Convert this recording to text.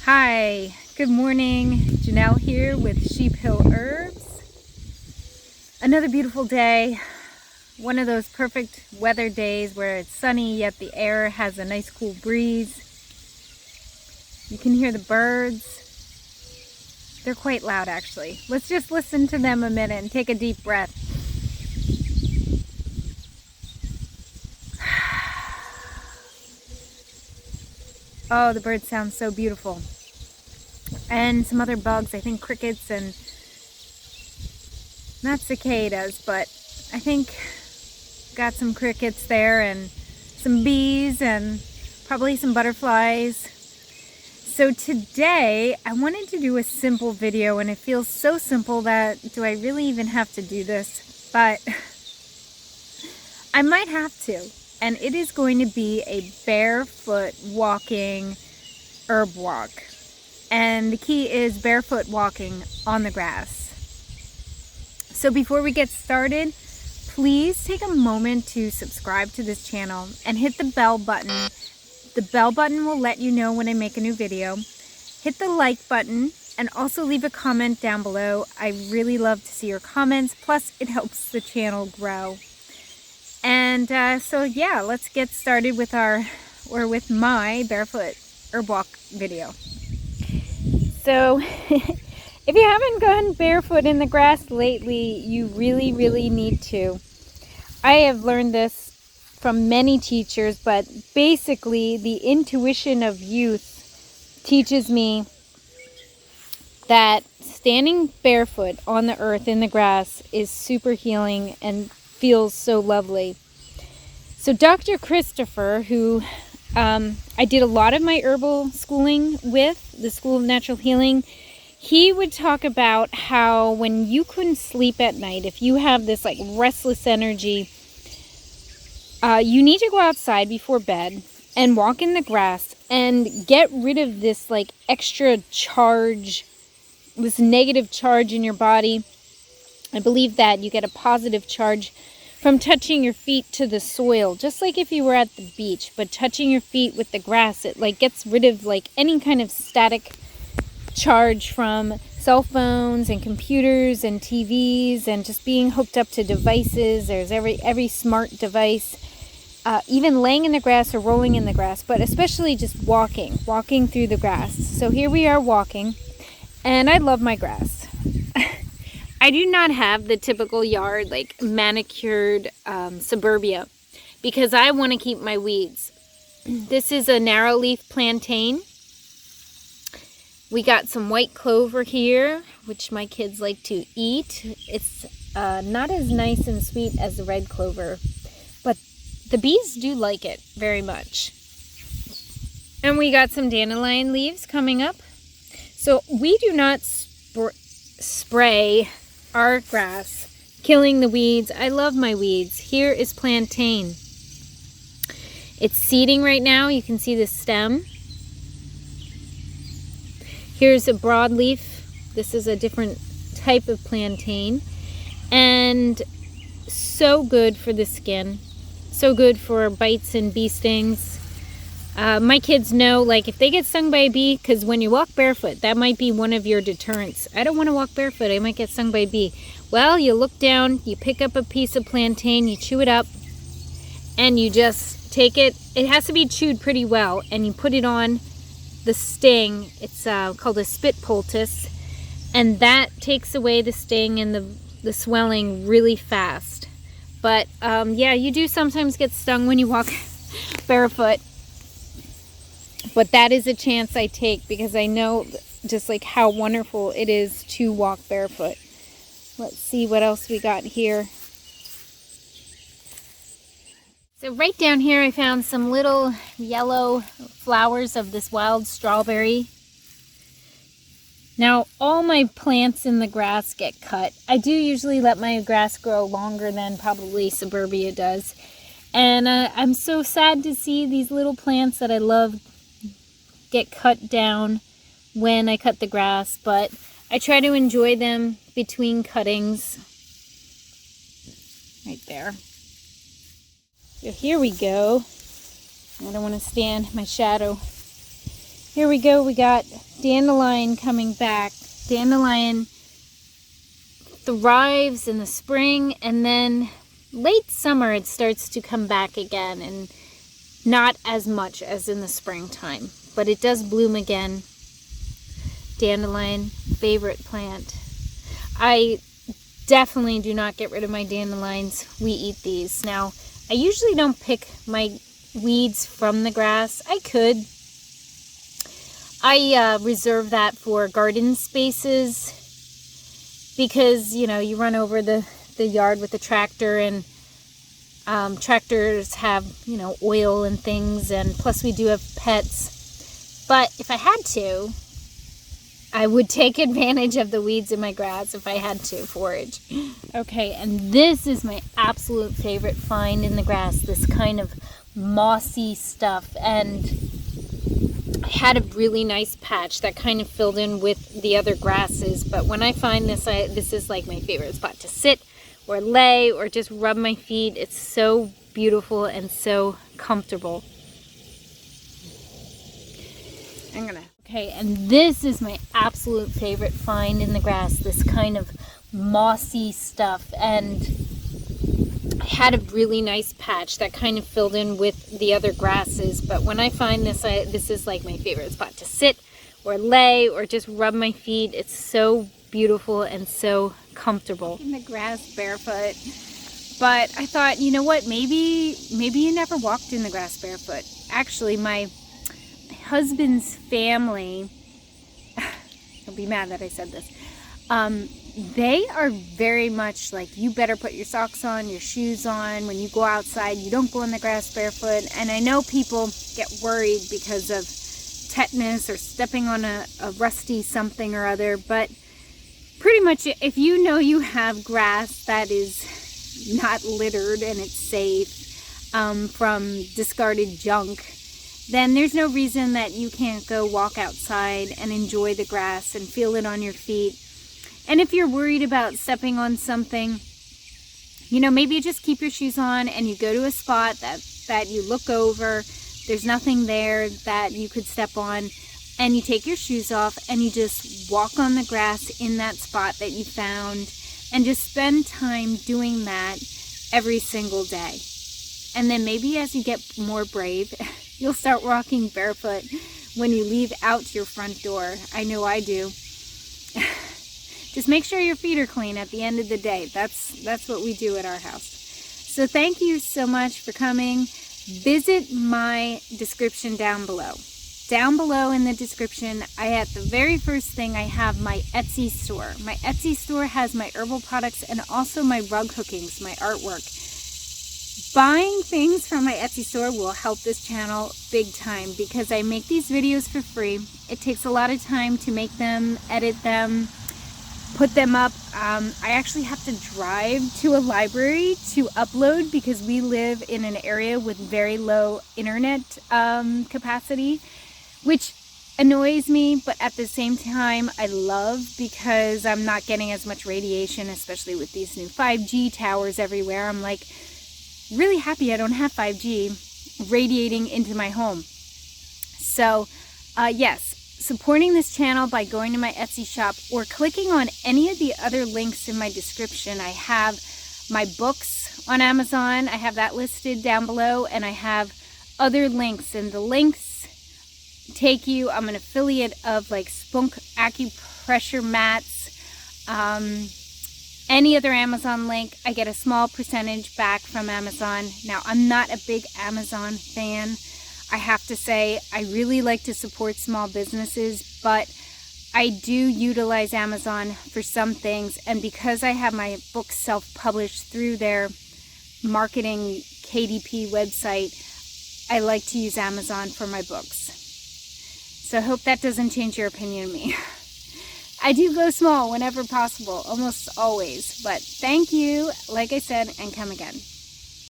Hi, good morning. Janelle here with Sheep Hill Herbs. Another beautiful day. One of those perfect weather days where it's sunny yet the air has a nice cool breeze. You can hear the birds. They're quite loud actually. Let's just listen to them a minute and take a deep breath. Oh, the birds sound so beautiful. And some other bugs, I think crickets and not cicadas, but I think got some crickets there and some bees and probably some butterflies. So today I wanted to do a simple video, and it feels so simple that do I really even have to do this? But I might have to. And it is going to be a barefoot walking herb walk. And the key is barefoot walking on the grass. So before we get started, please take a moment to subscribe to this channel and hit the bell button. The bell button will let you know when I make a new video. Hit the like button and also leave a comment down below. I really love to see your comments. Plus, it helps the channel grow. And so yeah, let's get started with my barefoot herb walk video. So if you haven't gone barefoot in the grass lately, you really need to. I have learned this from many teachers, but basically the intuition of youth teaches me that standing barefoot on the earth in the grass is super healing and feels so lovely. So Dr. Christopher, who I did a lot of my herbal schooling with, the School of Natural Healing, he would talk about how when you couldn't sleep at night, if you have this like restless energy, you need to go outside before bed and walk in the grass and get rid of this like extra charge, this negative charge in your body. I believe that you get a positive charge from touching your feet to the soil, just like if you were at the beach, but touching your feet with the grass, it like gets rid of like any kind of static charge from cell phones and computers and TVs and just being hooked up to devices. There's every smart device, even laying in the grass or rolling in the grass, but especially just walking through the grass. So here we are walking, and I love my grass. I do not have the typical yard, like manicured suburbia, because I want to keep my weeds. This is a narrow leaf plantain. We got some white clover here, which my kids like to eat. It's not as nice and sweet as the red clover, but the bees do like it very much. And we got some dandelion leaves coming up. So we do not spray our grass, killing the weeds. I love my weeds. Here is plantain. It's seeding right now. You can see the stem. Here's a broadleaf. This is a different type of plantain. And so good for the skin. So good for bites and bee stings. My kids know, like, if they get stung by a bee, because when you walk barefoot, that might be one of your deterrents. I don't want to walk barefoot. I might get stung by a bee. Well, you look down, you pick up a piece of plantain, you chew it up, and you just take it. It has to be chewed pretty well, and you put it on the sting. It's called a spit poultice, and that takes away the sting and the swelling really fast. But yeah, you do sometimes get stung when you walk barefoot. But that is a chance I take because I know just like how wonderful it is to walk barefoot. Let's see what else we got here. So right down here I found some little yellow flowers of this wild strawberry. Now all my plants in the grass get cut. I do usually let my grass grow longer than probably suburbia does. And I'm so sad to see these little plants that I love get cut down when I cut the grass, but I try to enjoy them between cuttings. Right there. So here we go. I don't want to stand my shadow. Here we go. We got dandelion coming back. Dandelion thrives in the spring, and then late summer it starts to come back again, and not as much as in the springtime, but it does bloom again. Dandelion, favorite plant. I definitely do not get rid of my dandelions. We eat these. Now, I usually don't pick my weeds from the grass. I could. I reserve that for garden spaces because, you know, you run over the yard with the tractor, and tractors have, you know, oil and things, and plus we do have pets. But if I had to, I would take advantage of the weeds in my grass if I had to forage. Okay, and this is my absolute favorite find in the grass, this kind of mossy stuff. And I had a really nice patch that kind of filled in with the other grasses, but when I find this, this is like my favorite spot to sit or lay or just rub my feet. It's so beautiful and so comfortable. Okay, and this is my absolute favorite find in the grass, this kind of mossy stuff. And I had a really nice patch that kind of filled in with the other grasses, but when I find this, this is like my favorite spot to sit or lay or just rub my feet. It's so beautiful and so comfortable. In the grass barefoot, but I thought, you know what, maybe you never walked in the grass barefoot. Actually, my husband's family, he'll be mad that I said this, they are very much like, you better put your socks on, your shoes on when you go outside. You don't go in the grass barefoot. And I know people get worried because of tetanus or stepping on a rusty something or other, but pretty much if you know you have grass that is not littered and it's safe from discarded junk, then there's no reason that you can't go walk outside and enjoy the grass and feel it on your feet. And if you're worried about stepping on something, you know, maybe you just keep your shoes on and you go to a spot that you look over, there's nothing there that you could step on, and you take your shoes off and you just walk on the grass in that spot that you found, and just spend time doing that every single day. And then maybe as you get more brave, you'll start walking barefoot when you leave out your front door. I know I do. Just make sure your feet are clean at the end of the day. That's what we do at our house. So thank you so much for coming. Visit my description down below. Down below in the description, at the very first thing, I have my Etsy store. My Etsy store has my herbal products and also my rug hookings, my artwork. Buying things from my Etsy store will help this channel big time because I make these videos for free. It takes a lot of time to make them, edit them, put them up. I actually have to drive to a library to upload because we live in an area with very low internet capacity, which annoys me, but at the same time I love because I'm not getting as much radiation, especially with these new 5G towers everywhere. I'm like really happy I don't have 5G radiating into my home. So yes, supporting this channel by going to my Etsy shop or clicking on any of the other links in my description. I have my books on Amazon. I have that listed down below, and I have other links, and the links take you, I'm an affiliate of like Spunk acupressure mats, any other Amazon link, I get a small percentage back from Amazon. Now, I'm not a big Amazon fan. I have to say, I really like to support small businesses, but I do utilize Amazon for some things, and because I have my books self-published through their marketing KDP website, I like to use Amazon for my books. So I hope that doesn't change your opinion of me. I do go small whenever possible, almost always, but thank you, like I said, and come again.